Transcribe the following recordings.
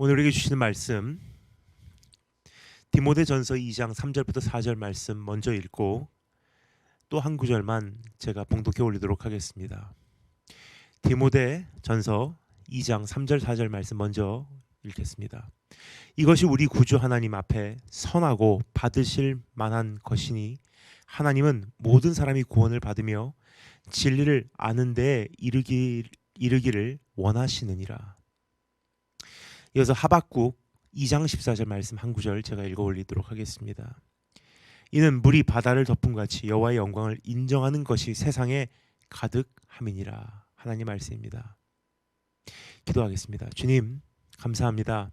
오늘 우리에게 주시는 말씀 디모데전서 2장 3절부터 4절 말씀 먼저 읽고 또 한 구절만 제가 봉독해 올리도록 하겠습니다. 디모데전서 2장 3절 4절 말씀 먼저 읽겠습니다. 이것이 우리 구주 하나님 앞에 선하고 받으실 만한 것이니 하나님은 모든 사람이 구원을 받으며 진리를 아는 데에 이르기를 원하시느니라. 이어서 하박국 2장 14절 말씀 한 구절 제가 읽어 올리도록 하겠습니다. 이는 물이 바다를 덮은 같이 여호와의 영광을 인정하는 것이 세상에 가득함이니라. 하나님 말씀입니다. 기도하겠습니다. 주님 감사합니다.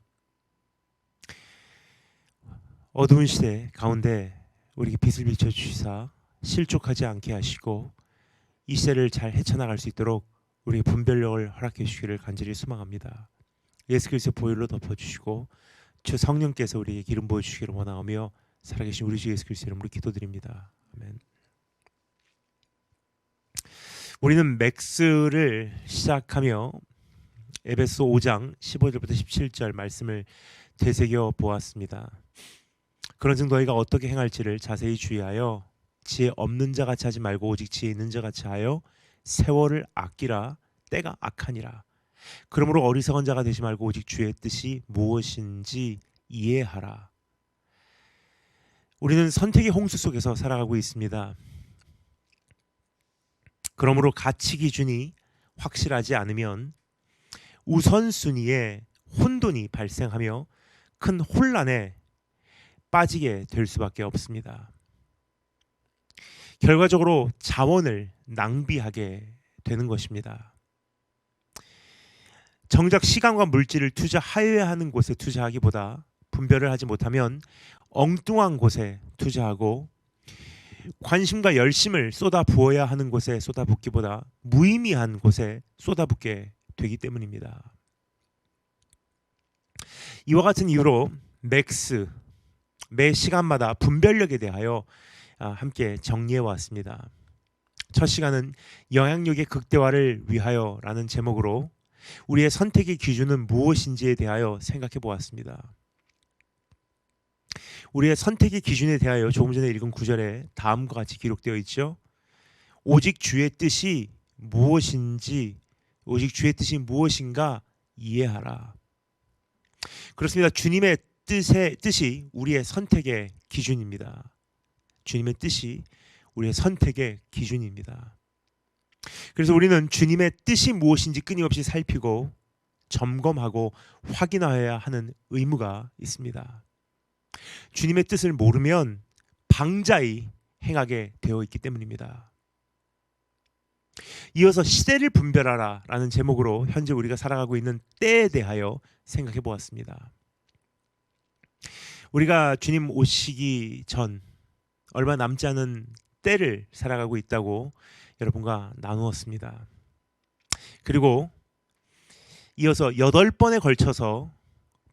어두운 시대 가운데 우리에게 빛을 비춰주시사 실족하지 않게 하시고 이 시대를 잘 헤쳐나갈 수 있도록 우리에게 분별력을 허락해 주시기를 간절히 소망합니다. 예수 그리스도의 보혈로 덮어주시고 주 성령께서 우리에게 기름 부어주시기를 원하오며 살아계신 우리 주 예수 그리스도의 이름으로 기도드립니다. 아멘. 우리는 맥스를 시작하며 에베소 5장 15절부터 17절 말씀을 되새겨 보았습니다. 그런즉 너희가 어떻게 행할지를 자세히 주의하여 지혜 없는 자 같이 하지 말고 오직 지혜 있는 자 같이 하여 세월을 아끼라. 때가 악하니라. 그러므로 어리석은 자가 되지 말고 오직 주의 뜻이 무엇인지 이해하라. 우리는 선택의 홍수 속에서 살아가고 있습니다. 그러므로 가치 기준이 확실하지 않으면 우선순위에 혼돈이 발생하며 큰 혼란에 빠지게 될 수밖에 없습니다. 결과적으로 자원을 낭비하게 되는 것입니다. 정작 시간과 물질을 투자하여야 하는 곳에 투자하기보다 분별을 하지 못하면 엉뚱한 곳에 투자하고 관심과 열심을 쏟아부어야 하는 곳에 쏟아붓기보다 무의미한 곳에 쏟아붓게 되기 때문입니다. 이와 같은 이유로 맥스, 매 시간마다 분별력에 대하여 함께 정리해 왔습니다. 첫 시간은 영향력의 극대화를 위하여라는 제목으로 우리의 선택의 기준은 무엇인지에 대하여 생각해 보았습니다. 우리의 선택의 기준에 대하여 조금 전에 읽은 구절에 다음과 같이 기록되어 있죠. 오직 주의 뜻이 무엇인지, 오직 주의 뜻이 무엇인가 이해하라. 그렇습니다. 주님의 뜻이 우리의 선택의 기준입니다. 주님의 뜻이 우리의 선택의 기준입니다. 그래서 우리는 주님의 뜻이 무엇인지 끊임없이 살피고 점검하고 확인하여야 하는 의무가 있습니다. 주님의 뜻을 모르면 방자히 행하게 되어 있기 때문입니다. 이어서 시대를 분별하라 라는 제목으로 현재 우리가 살아가고 있는 때에 대하여 생각해 보았습니다. 우리가 주님 오시기 전 얼마 남지 않은 때를 살아가고 있다고 여러분과 나누었습니다. 그리고 이어서 8번에 걸쳐서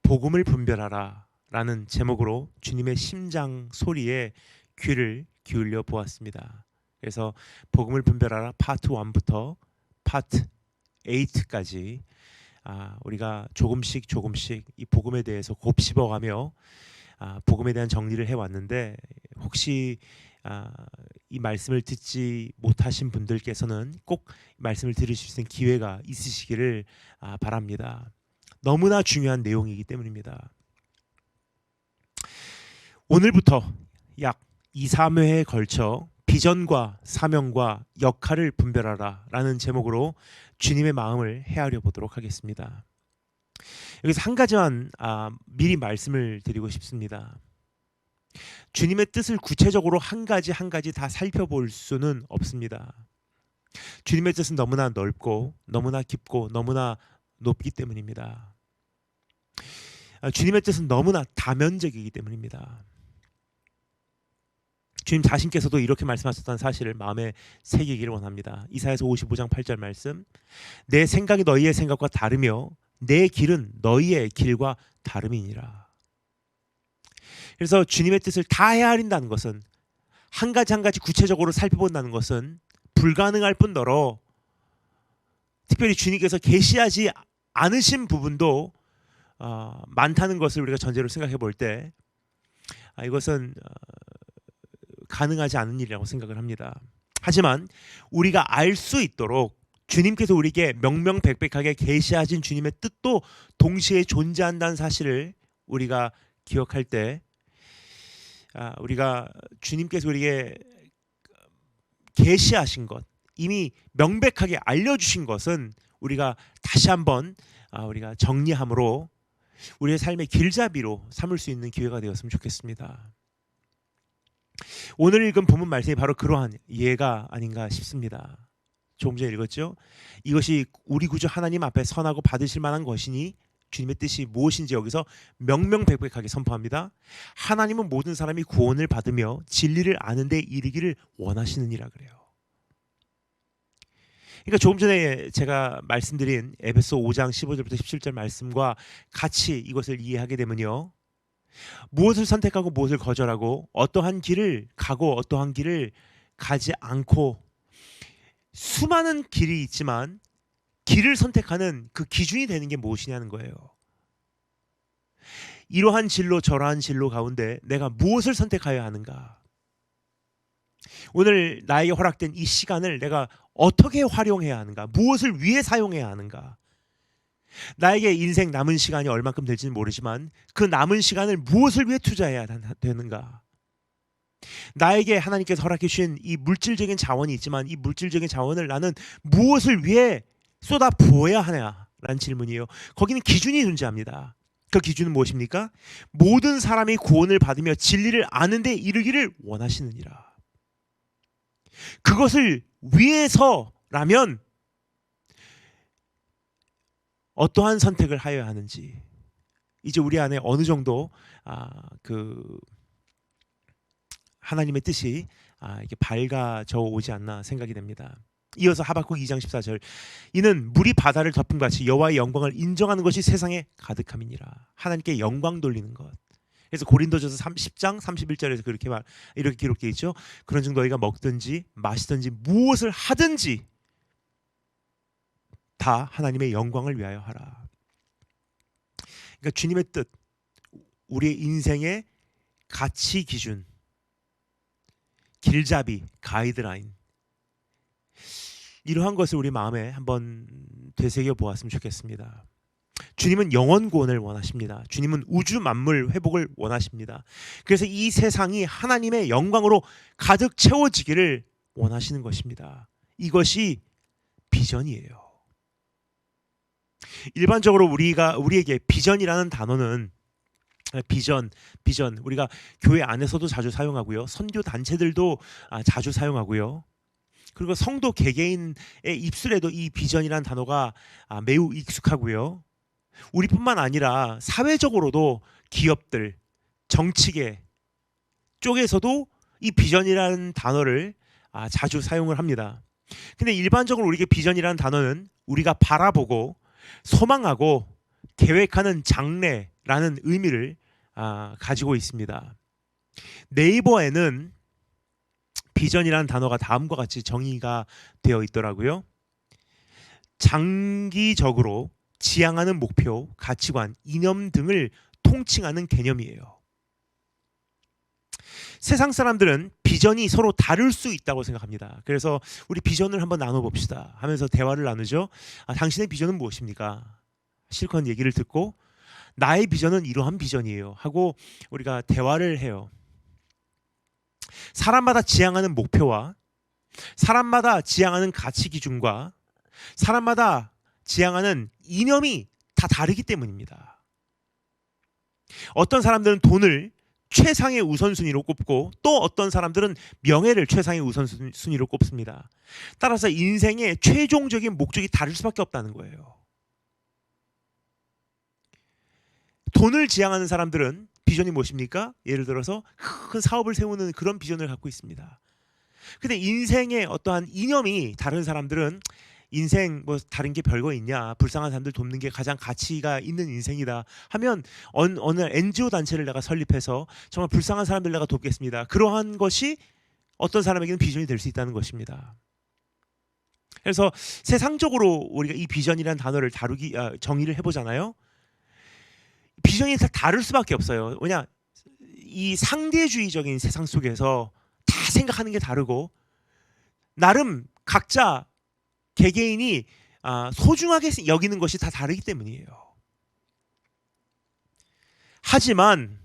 복음을 분별하라 라는 제목으로 주님의 심장 소리에 귀를 기울여 보았습니다. 그래서 복음을 분별하라 파트 1부터 파트 8까지 우리가 조금씩 이 복음에 대해서 곱씹어가며 복음에 대한 정리를 해왔는데 혹시 이 말씀을 듣지 못하신 분들께서는 꼭 말씀을 들으실 수 있는 기회가 있으시기를 바랍니다. 너무나 중요한 내용이기 때문입니다. 오늘부터 약 2, 3회에 걸쳐 비전과 사명과 역할을 분별하라 라는 제목으로 주님의 마음을 헤아려 보도록 하겠습니다. 여기서 한 가지만 미리 말씀을 드리고 싶습니다. 주님의 뜻을 구체적으로 한 가지 다 살펴볼 수는 없습니다. 주님의 뜻은 너무나 넓고 너무나 깊고 너무나 높기 때문입니다. 주님의 뜻은 너무나 다면적이기 때문입니다. 주님 자신께서도 이렇게 말씀하셨다는 사실을 마음에 새기기를 원합니다. 이사야서 55장 8절 말씀, 내 생각이 너희의 생각과 다르며 내 길은 너희의 길과 다름이니라. 그래서 주님의 뜻을 다 헤아린다는 것은 한 가지 구체적으로 살펴본다는 것은 불가능할 뿐더러 특별히 주님께서 계시하지 않으신 부분도 많다는 것을 우리가 전제로 생각해 볼 때 이것은 가능하지 않은 일이라고 생각을 합니다. 하지만 우리가 알 수 있도록 주님께서 우리에게 명명백백하게 계시하신 주님의 뜻도 동시에 존재한다는 사실을 우리가 기억할 때 우리가 주님께서 우리에게 계시하신 것, 이미 명백하게 알려주신 것은 우리가 다시 한번 우리가 정리함으로 우리의 삶의 길잡이로 삼을 수 있는 기회가 되었으면 좋겠습니다. 오늘 읽은 본문 말씀이 바로 그러한 예가 아닌가 싶습니다. 조금 전에 읽었죠? 이것이 우리 구주 하나님 앞에 선하고 받으실 만한 것이니 주님의 뜻이 무엇인지 여기서 명명백백하게 선포합니다. 하나님은 모든 사람이 구원을 받으며 진리를 아는 데 이르기를 원하시느니라 그래요. 그러니까 조금 전에 제가 말씀드린 에베소 5장 15절부터 17절 말씀과 같이 이것을 이해하게 되면요, 무엇을 선택하고 무엇을 거절하고 어떠한 길을 가고 어떠한 길을 가지 않고 수많은 길이 있지만 길을 선택하는 그 기준이 되는 게 무엇이냐는 거예요. 이러한 진로 저러한 진로 가운데 내가 무엇을 선택하여야 하는가? 오늘 나에게 허락된 이 시간을 내가 어떻게 활용해야 하는가? 무엇을 위해 사용해야 하는가? 나에게 인생 남은 시간이 얼만큼 될지는 모르지만 그 남은 시간을 무엇을 위해 투자해야 되는가? 나에게 하나님께서 허락해 주신 이 물질적인 자원이 있지만 이 물질적인 자원을 나는 무엇을 위해 쏟아 부어야 하냐라는 질문이에요. 거기는 기준이 존재합니다. 그 기준은 무엇입니까? 모든 사람이 구원을 받으며 진리를 아는 데 이르기를 원하시느니라. 그것을 위해서라면 어떠한 선택을 하여야 하는지 이제 우리 안에 어느 정도 그 하나님의 뜻이 이렇게 밝아져 오지 않나 생각이 됩니다. 이어서 하박국 2장 14절, 이는 물이 바다를 덮은 같이 여호와의 영광을 인정하는 것이 세상에 가득함이니라. 하나님께 영광 돌리는 것. 그래서 고린도전서 10장 31절에서 이렇게 기록되어 있죠. 그런즉 너희가 먹든지 마시든지 무엇을 하든지 다 하나님의 영광을 위하여 하라. 그러니까 주님의 뜻, 우리의 인생의 가치 기준, 길잡이, 가이드라인, 이러한 것을 우리 마음에 한번 되새겨 보았으면 좋겠습니다. 주님은 영원 구원을 원하십니다. 주님은 우주 만물 회복을 원하십니다. 그래서 이 세상이 하나님의 영광으로 가득 채워지기를 원하시는 것입니다. 이것이 비전이에요. 일반적으로 우리에게 비전이라는 단어는 비전 우리가 교회 안에서도 자주 사용하고요, 선교 단체들도 자주 사용하고요, 그리고 성도 개개인의 입술에도 이 비전이라는 단어가 매우 익숙하고요. 우리뿐만 아니라 사회적으로도 기업들, 정치계 쪽에서도 이 비전이라는 단어를 자주 사용을 합니다. 근데 일반적으로 우리에게 비전이라는 단어는 우리가 바라보고 소망하고 계획하는 장래라는 의미를 가지고 있습니다. 네이버에는 비전이라는 단어가 다음과 같이 정의가 되어 있더라고요. 장기적으로 지향하는 목표, 가치관, 이념 등을 통칭하는 개념이에요. 세상 사람들은 비전이 서로 다를 수 있다고 생각합니다. 그래서 우리 비전을 한번 나눠봅시다 하면서 대화를 나누죠. 당신의 비전은 무엇입니까? 실컷 얘기를 듣고 나의 비전은 이러한 비전이에요 하고 우리가 대화를 해요. 사람마다 지향하는 목표와 사람마다 지향하는 가치 기준과 사람마다 지향하는 이념이 다 다르기 때문입니다. 어떤 사람들은 돈을 최상의 우선순위로 꼽고 또 어떤 사람들은 명예를 최상의 우선순위로 꼽습니다. 따라서 인생의 최종적인 목적이 다를 수밖에 없다는 거예요. 돈을 지향하는 사람들은 비전이 무엇입니까? 예를 들어서 큰 사업을 세우는 그런 비전을 갖고 있습니다. 근데 인생의 어떠한 이념이 다른 사람들은 인생 뭐 다른 게 별거 있냐, 불쌍한 사람들 돕는 게 가장 가치가 있는 인생이다 하면 어느 NGO 단체를 내가 설립해서 정말 불쌍한 사람들 내가 돕겠습니다. 그러한 것이 어떤 사람에게는 비전이 될 수 있다는 것입니다. 그래서 세상적으로 우리가 이 비전이라는 단어를 정의를 해보잖아요. 비전이 다 다를 수밖에 없어요. 왜냐, 이 상대주의적인 세상 속에서 다 생각하는 게 다르고 나름 각자 개개인이 소중하게 여기는 것이 다 다르기 때문이에요. 하지만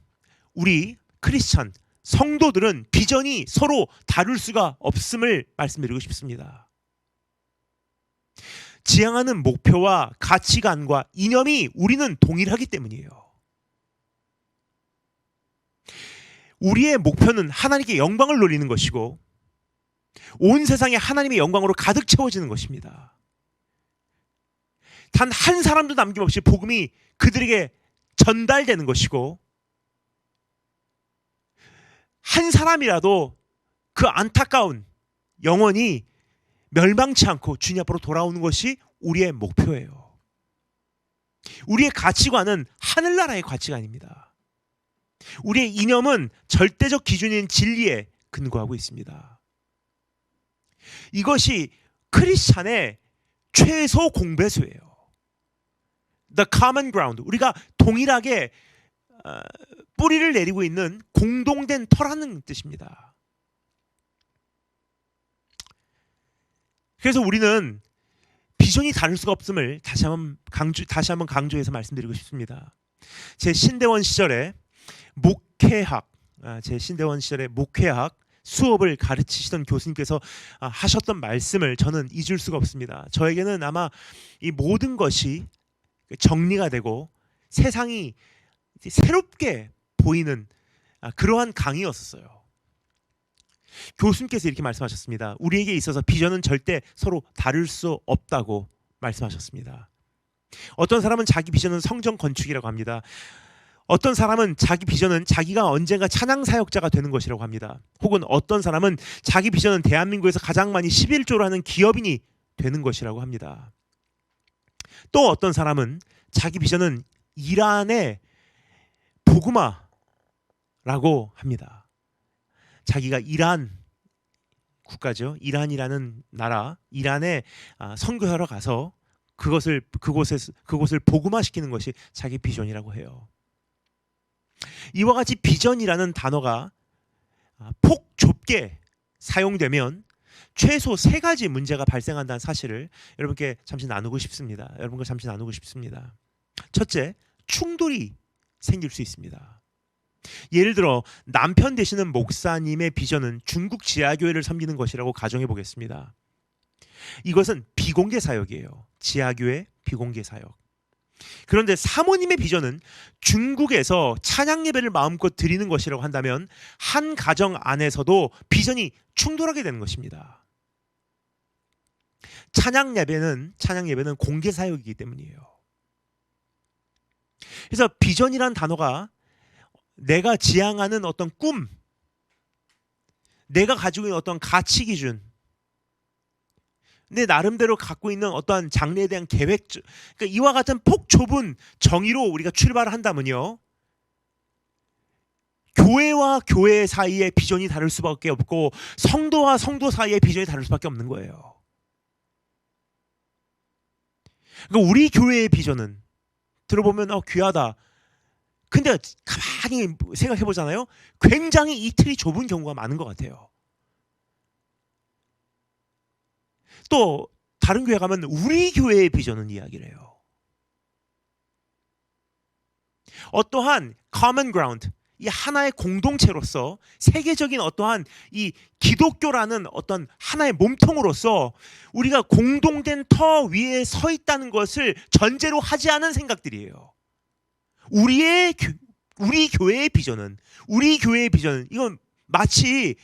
우리 크리스천 성도들은 비전이 서로 다를 수가 없음을 말씀드리고 싶습니다. 지향하는 목표와 가치관과 이념이 우리는 동일하기 때문이에요. 우리의 목표는 하나님께 영광을 돌리는 것이고 온 세상이 하나님의 영광으로 가득 채워지는 것입니다. 단 한 사람도 남김없이 복음이 그들에게 전달되는 것이고 한 사람이라도 그 안타까운 영혼이 멸망치 않고 주님 앞으로 돌아오는 것이 우리의 목표예요. 우리의 가치관은 하늘나라의 가치관입니다. 우리의 이념은 절대적 기준인 진리에 근거하고 있습니다. 이것이 크리스찬의 최소 공배수예요. The common ground. 우리가 동일하게 뿌리를 내리고 있는 공동된 터라는 뜻입니다. 그래서 우리는 비전이 다를 수가 없음을 다시 한번 강조해서 말씀드리고 싶습니다. 제 신대원 시절에 목회학 수업을 가르치시던 교수님께서 하셨던 말씀을 저는 잊을 수가 없습니다. 저에게는 아마 이 모든 것이 정리가 되고 세상이 새롭게 보이는 그러한 강의였었어요. 교수님께서 이렇게 말씀하셨습니다. 우리에게 있어서 비전은 절대 서로 다를 수 없다고 말씀하셨습니다. 어떤 사람은 자기 비전은 성전 건축이라고 합니다. 어떤 사람은 자기 비전은 자기가 언젠가 찬양 사역자가 되는 것이라고 합니다. 혹은 어떤 사람은 자기 비전은 대한민국에서 가장 많이 11조를 하는 기업인이 되는 것이라고 합니다. 또 어떤 사람은 자기 비전은 이란의 복음화라고 합니다. 자기가 이란 국가죠. 이란이라는 나라, 이란에 선교하러 가서 그곳을 복음화시키는 것이 자기 비전이라고 해요. 이와 같이 비전이라는 단어가 폭 좁게 사용되면 최소 3가지 문제가 발생한다는 사실을 여러분과 잠시 나누고 싶습니다. 첫째, 충돌이 생길 수 있습니다. 예를 들어 남편 되시는 목사님의 비전은 중국 지하교회를 섬기는 것이라고 가정해 보겠습니다. 이것은 비공개 사역이에요. 지하교회 비공개 사역. 그런데 사모님의 비전은 중국에서 찬양 예배를 마음껏 드리는 것이라고 한다면 한 가정 안에서도 비전이 충돌하게 되는 것입니다. 찬양 예배는 공개 사역이기 때문이에요. 그래서 비전이란 단어가 내가 지향하는 어떤 꿈, 내가 가지고 있는 어떤 가치 기준, 내 나름대로 갖고 있는 어떠한 장래에 대한 계획, 그러니까 이와 같은 폭 좁은 정의로 우리가 출발을 한다면요, 교회와 교회 사이의 비전이 다를 수밖에 없고 성도와 성도 사이의 비전이 다를 수밖에 없는 거예요. 그러니까 우리 교회의 비전은 들어보면 귀하다. 근데 가만히 생각해 보잖아요. 굉장히 이 틀이 좁은 경우가 많은 것 같아요. 또 다른 교회 가면 우리 교회의 비전은 이야기를 해요. 어떠한 common ground, 이 하나의 공동체로서 세계적인 어떠한 이 기독교라는 어떤 하나의 몸통으로서 우리가 공동된 터 위에 서 있다는 것을 전제로 하지 않은 생각들이에요. 우리 교회의 비전은 이건 마치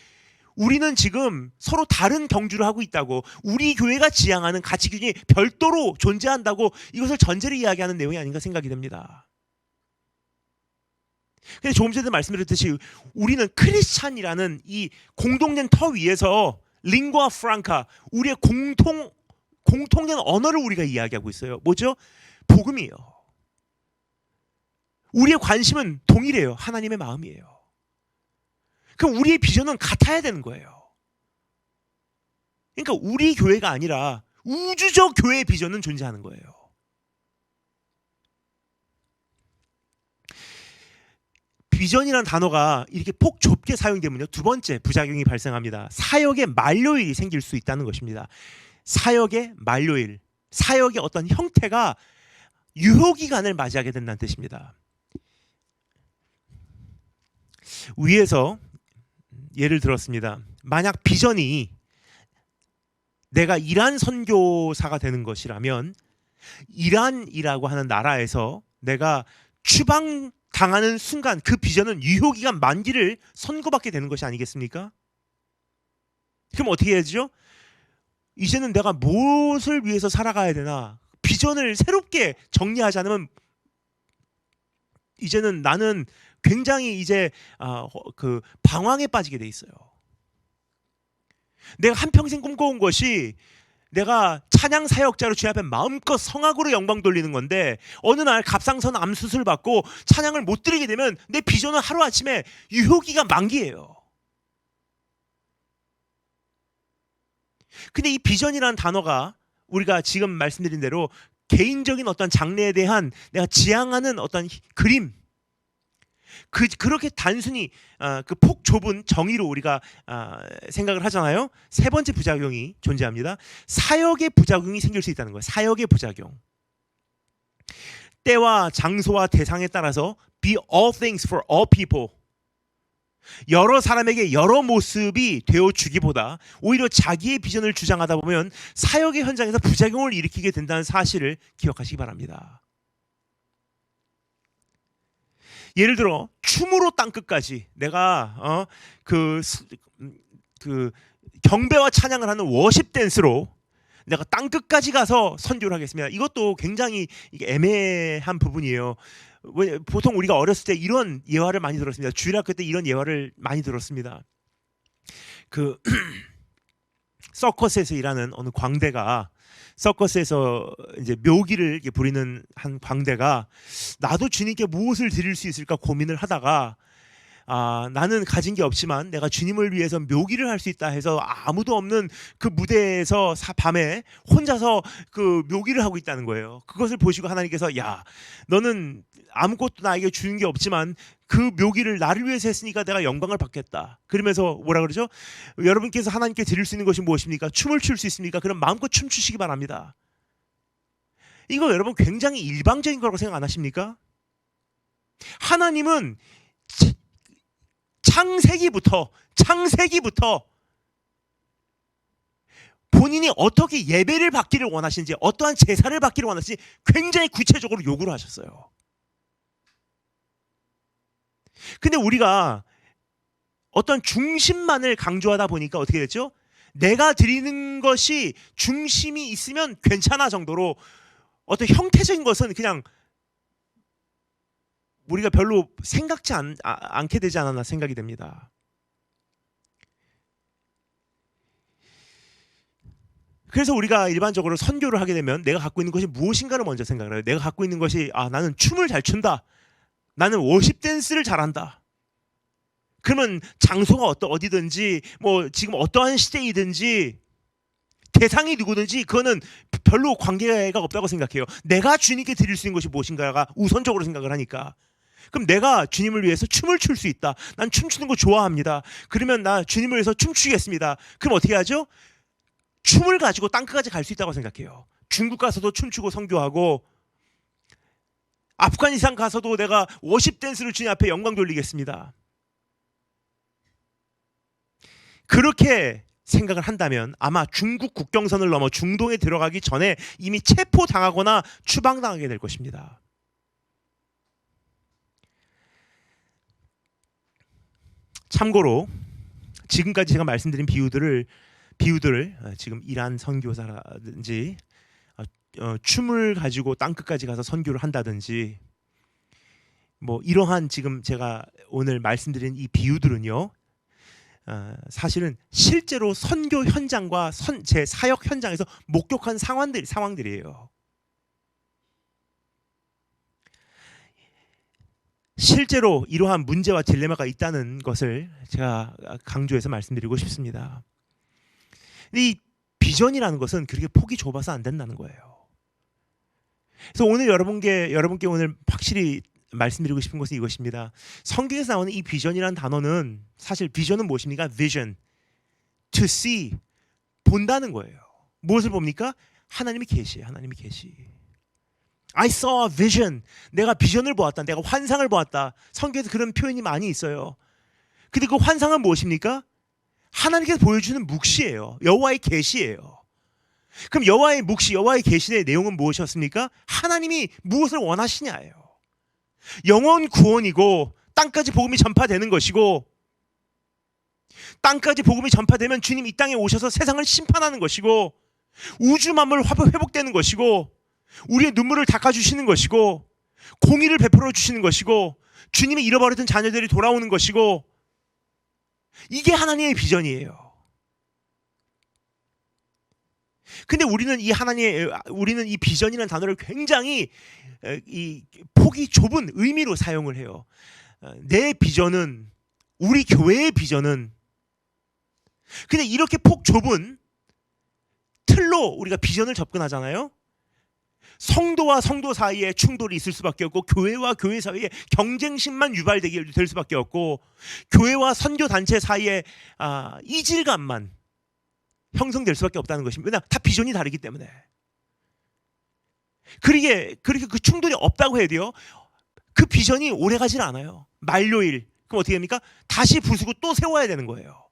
우리는 지금 서로 다른 경주를 하고 있다고, 우리 교회가 지향하는 가치 기준이 별도로 존재한다고 이것을 전제로 이야기하는 내용이 아닌가 생각이 됩니다. 근데 조금 전에 말씀드렸듯이 우리는 크리스찬이라는 이 공동된 터 위에서 링과 프랑카, 우리의 공통된 언어를 우리가 이야기하고 있어요. 뭐죠? 복음이에요. 우리의 관심은 동일해요. 하나님의 마음이에요. 그럼 우리의 비전은 같아야 되는 거예요. 그러니까 우리 교회가 아니라 우주적 교회의 비전은 존재하는 거예요. 비전이라는 단어가 이렇게 폭 좁게 사용되면요, 두 번째 부작용이 발생합니다. 사역의 만료일이 생길 수 있다는 것입니다. 사역의 만료일, 사역의 어떤 형태가 유효기간을 맞이하게 된다는 뜻입니다. 위에서 예를 들었습니다. 만약 비전이 내가 이란 선교사가 되는 것이라면 이란이라고 하는 나라에서 내가 추방당하는 순간 그 비전은 유효기간 만기를 선고받게 되는 것이 아니겠습니까? 그럼 어떻게 해야죠? 이제는 내가 무엇을 위해서 살아가야 되나? 비전을 새롭게 정리하지 않으면 이제는 나는 굉장히 이제 그 방황에 빠지게 돼 있어요. 내가 한평생 꿈꿔온 것이 내가 찬양 사역자로 주님 앞에 마음껏 성악으로 영광 돌리는 건데 어느 날 갑상선 암 수술 받고 찬양을 못 드리게 되면 내 비전은 하루아침에 유효기가 만기예요. 근데 이 비전이라는 단어가 우리가 지금 말씀드린 대로 개인적인 어떤 장래에 대한 내가 지향하는 어떤 그림, 그렇게 단순히 그 폭 좁은 정의로 우리가 생각을 하잖아요. 세 번째 부작용이 존재합니다. 사역의 부작용이 생길 수 있다는 거예요. 사역의 부작용. 때와 장소와 대상에 따라서 be all things for all people. 여러 사람에게 여러 모습이 되어주기보다 오히려 자기의 비전을 주장하다 보면 사역의 현장에서 부작용을 일으키게 된다는 사실을 기억하시기 바랍니다. 예를 들어 춤으로 땅끝까지 내가 그 경배와 찬양을 하는 워십 댄스로 내가 땅끝까지 가서 선교를 하겠습니다. 이것도 굉장히 애매한 부분이에요. 보통 우리가 어렸을 때 이런 예화를 많이 들었습니다. 주일학교 때 이런 예화를 많이 들었습니다. 그 서커스에서 일하는 어느 광대가 서커스에서 이제 묘기를 부리는 한 광대가 나도 주님께 무엇을 드릴 수 있을까 고민을 하다가 나는 가진 게 없지만 내가 주님을 위해서 묘기를 할 수 있다 해서 아무도 없는 그 무대에서 밤에 혼자서 그 묘기를 하고 있다는 거예요. 그것을 보시고 하나님께서 야, 너는 아무것도 나에게 주는 게 없지만 그 묘기를 나를 위해서 했으니까 내가 영광을 받겠다. 그러면서 뭐라 그러죠? 여러분께서 하나님께 드릴 수 있는 것이 무엇입니까? 춤을 출 수 있습니까? 그럼 마음껏 춤추시기 바랍니다. 이거 여러분 굉장히 일방적인 거라고 생각 안 하십니까? 하나님은 창세기부터 본인이 어떻게 예배를 받기를 원하시는지, 어떠한 제사를 받기를 원하시는지 굉장히 구체적으로 요구를 하셨어요. 근데 우리가 어떤 중심만을 강조하다 보니까 어떻게 됐죠? 내가 드리는 것이 중심이 있으면 괜찮아 정도로 어떤 형태적인 것은 그냥 우리가 별로 생각지 않게 되지 않았나 생각이 됩니다. 그래서 우리가 일반적으로 선교를 하게 되면 내가 갖고 있는 것이 무엇인가를 먼저 생각을 해요. 내가 갖고 있는 것이 나는 춤을 잘 춘다. 나는 워십 댄스를 잘한다. 그러면 장소가 어디든지 뭐 지금 어떠한 시대이든지 대상이 누구든지 그거는 별로 관계가 없다고 생각해요. 내가 주님께 드릴 수 있는 것이 무엇인가가 우선적으로 생각을 하니까. 그럼 내가 주님을 위해서 춤을 출 수 있다. 난 춤추는 거 좋아합니다. 그러면 나 주님을 위해서 춤추겠습니다. 그럼 어떻게 하죠? 춤을 가지고 땅끝까지 갈 수 있다고 생각해요. 중국 가서도 춤추고 선교하고 아프가니스탄 가서도 내가 워십 댄스를 주님 앞에 영광 돌리겠습니다. 그렇게 생각을 한다면 아마 중국 국경선을 넘어 중동에 들어가기 전에 이미 체포당하거나 추방당하게 될 것입니다. 참고로 지금까지 제가 말씀드린 비유들을 지금 이란 선교사라든지 춤을 가지고 땅끝까지 가서 선교를 한다든지 뭐 이러한 지금 제가 오늘 말씀드린 이 비유들은요, 사실은 실제로 선교 현장과 제 사역 현장에서 목격한 상황들이에요. 실제로 이러한 문제와 딜레마가 있다는 것을 제가 강조해서 말씀드리고 싶습니다. 이 비전이라는 것은 그렇게 폭이 좁아서 안 된다는 거예요. 그래서 오늘 여러분께 오늘 확실히 말씀드리고 싶은 것은 이것입니다. 성경에서 나오는 이 비전이라는 단어는 사실 비전은 무엇입니까? vision, to see, 본다는 거예요. 무엇을 봅니까? 하나님의 계시예요. 하나님의 계시. I saw a vision. 내가 비전을 보았다. 내가 환상을 보았다. 성경에서 그런 표현이 많이 있어요. 근데 그 환상은 무엇입니까? 하나님께서 보여주는 묵시예요. 여호와의 계시예요. 그럼 여호와의 묵시, 여호와의 계시의 내용은 무엇이었습니까? 하나님이 무엇을 원하시냐예요. 영원 구원이고 땅까지 복음이 전파되는 것이고, 땅까지 복음이 전파되면 주님 이 땅에 오셔서 세상을 심판하는 것이고, 우주 만물 회복되는 것이고, 우리의 눈물을 닦아주시는 것이고, 공의를 베풀어 주시는 것이고, 주님이 잃어버렸던 자녀들이 돌아오는 것이고, 이게 하나님의 비전이에요. 근데 우리는 이 비전이라는 단어를 굉장히 이 폭이 좁은 의미로 사용을 해요. 내 비전은, 우리 교회의 비전은. 근데 이렇게 폭 좁은 틀로 우리가 비전을 접근하잖아요. 성도와 성도 사이에 충돌이 있을 수밖에 없고, 교회와 교회 사이에 경쟁심만 유발되게 될 수밖에 없고, 교회와 선교 단체 사이에 이질감만 형성될 수밖에 없다는 것입니다. 왜냐, 다 비전이 다르기 때문에. 그렇게 그 충돌이 없다고 해야 돼요. 그 비전이 오래 가질 않아요. 만료일. 그럼 어떻게 됩니까? 다시 부수고 또 세워야 되는 거예요.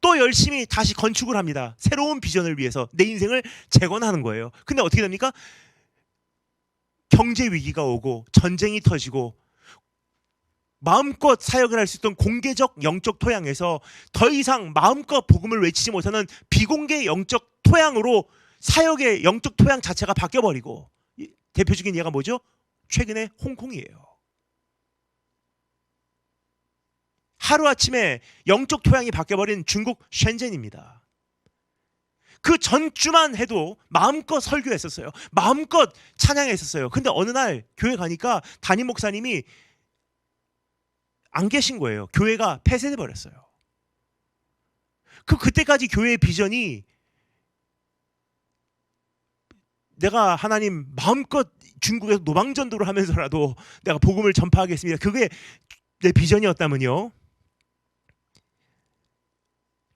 또 열심히 다시 건축을 합니다. 새로운 비전을 위해서 내 인생을 재건하는 거예요. 근데 어떻게 됩니까? 경제 위기가 오고 전쟁이 터지고 마음껏 사역을 할 수 있던 공개적 영적 토양에서 더 이상 마음껏 복음을 외치지 못하는 비공개 영적 토양으로 사역의 영적 토양 자체가 바뀌어버리고, 대표적인 예가 뭐죠? 최근에 홍콩이에요. 하루아침에 영적 토양이 바뀌어버린 중국 셴젠입니다. 그 전주만 해도 마음껏 설교했었어요. 마음껏 찬양했었어요. 근데 어느 날 교회 가니까 담임 목사님이 안 계신 거예요. 교회가 폐쇄돼 버렸어요. 그때까지 교회의 비전이, 내가 하나님 마음껏 중국에서 노방전도를 하면서라도 내가 복음을 전파하겠습니다, 그게 내 비전이었다면요,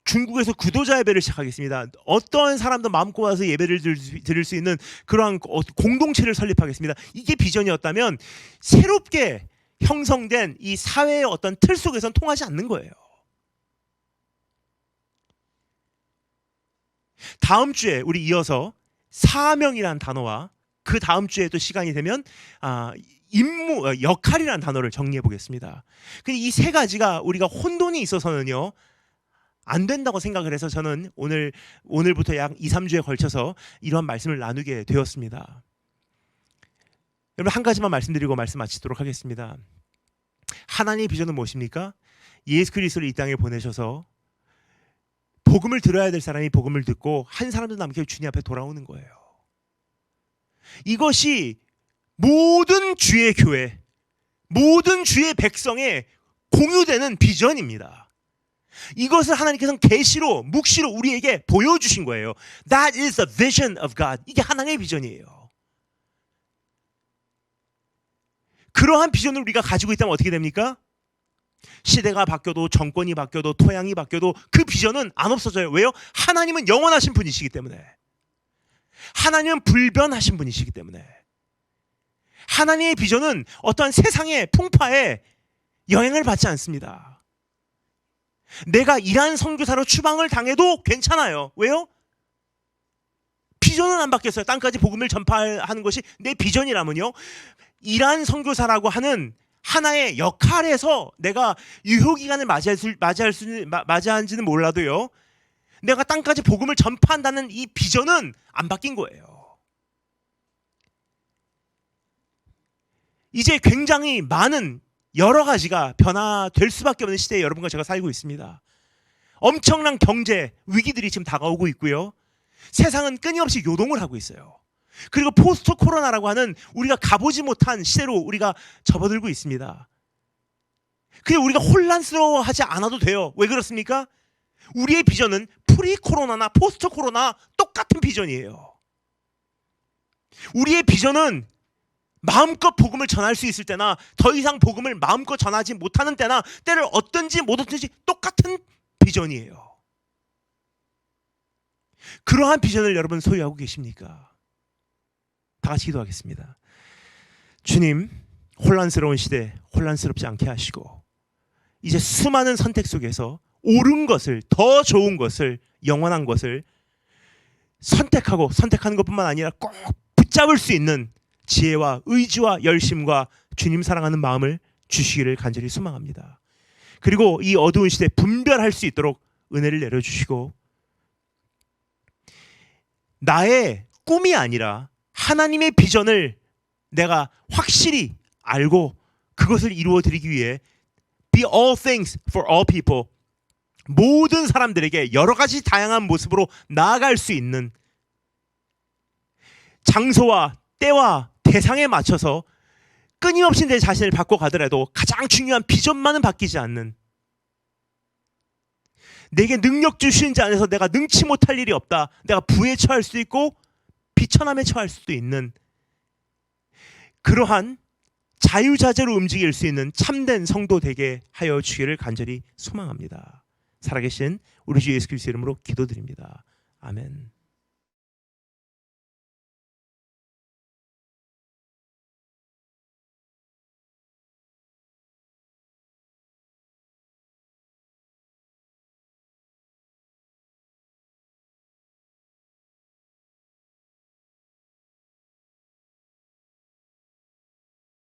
중국에서 구도자 예배를 시작하겠습니다, 어떠한 사람도 마음껏 와서 예배를 드릴 수 있는 그러한 공동체를 설립하겠습니다, 이게 비전이었다면 새롭게 형성된 이 사회의 어떤 틀 속에서는 통하지 않는 거예요. 다음 주에 우리 이어서 사명이라는 단어와 그 다음 주에 또 시간이 되면 임무, 역할이라는 단어를 정리해 보겠습니다. 근데 이 세 가지가 우리가 혼돈이 있어서는요 안 된다고 생각을 해서 저는 오늘부터 약 2, 3주에 걸쳐서 이러한 말씀을 나누게 되었습니다. 여러분, 한 가지만 말씀드리고 말씀 마치도록 하겠습니다. 하나님의 비전은 무엇입니까? 예수 그리스도를 이 땅에 보내셔서 복음을 들어야 될 사람이 복음을 듣고 한 사람도 남겨 주님 앞에 돌아오는 거예요. 이것이 모든 주의 교회, 모든 주의 백성의 공유되는 비전입니다. 이것을 하나님께서는 계시로, 묵시로 우리에게 보여주신 거예요. That is the vision of God. 이게 하나님의 비전이에요. 그러한 비전을 우리가 가지고 있다면 어떻게 됩니까? 시대가 바뀌어도, 정권이 바뀌어도, 토양이 바뀌어도 그 비전은 안 없어져요. 왜요? 하나님은 영원하신 분이시기 때문에. 하나님은 불변하신 분이시기 때문에. 하나님의 비전은 어떠한 세상의 풍파에 영향을 받지 않습니다. 내가 이란 선교사로 추방을 당해도 괜찮아요. 왜요? 비전은 안 바뀌었어요. 땅까지 복음을 전파하는 것이 내 비전이라면요, 이란 선교사라고 하는 하나의 역할에서 내가 유효기간을 맞이한지는 몰라도요, 내가 땅까지 복음을 전파한다는 이 비전은 안 바뀐 거예요. 이제 굉장히 많은 여러 가지가 변화될 수밖에 없는 시대에 여러분과 제가 살고 있습니다. 엄청난 경제 위기들이 지금 다가오고 있고요, 세상은 끊임없이 요동을 하고 있어요. 그리고 포스트 코로나라고 하는 우리가 가보지 못한 시대로 우리가 접어들고 있습니다. 근데 우리가 혼란스러워하지 않아도 돼요. 왜 그렇습니까? 우리의 비전은 프리 코로나나 포스트 코로나 똑같은 비전이에요. 우리의 비전은 마음껏 복음을 전할 수 있을 때나 더 이상 복음을 마음껏 전하지 못하는 때나 때를 얻든지 못 얻든지 똑같은 비전이에요. 그러한 비전을 여러분 소유하고 계십니까? 다 같이 기도하겠습니다. 주님, 혼란스러운 시대 혼란스럽지 않게 하시고 이제 수많은 선택 속에서 옳은 것을, 더 좋은 것을, 영원한 것을 선택하고 선택하는 것뿐만 아니라 꼭 붙잡을 수 있는 지혜와 의지와 열심과 주님 사랑하는 마음을 주시기를 간절히 소망합니다. 그리고 이 어두운 시대 분별할 수 있도록 은혜를 내려주시고 나의 꿈이 아니라 하나님의 비전을 내가 확실히 알고 그것을 이루어드리기 위해 be all things for all people, 모든 사람들에게 여러 가지 다양한 모습으로 나아갈 수 있는 장소와 때와 대상에 맞춰서 끊임없이 내 자신을 바꿔가더라도 가장 중요한 비전만은 바뀌지 않는, 내게 능력 주신 자 안에서 내가 능치 못할 일이 없다, 내가 부에 처할 수도 있고 비천함에 처할 수도 있는 그러한 자유자재로 움직일 수 있는 참된 성도 되게 하여 주기를 간절히 소망합니다. 살아계신 우리 주 예수 그리스도 이름으로 기도드립니다. 아멘.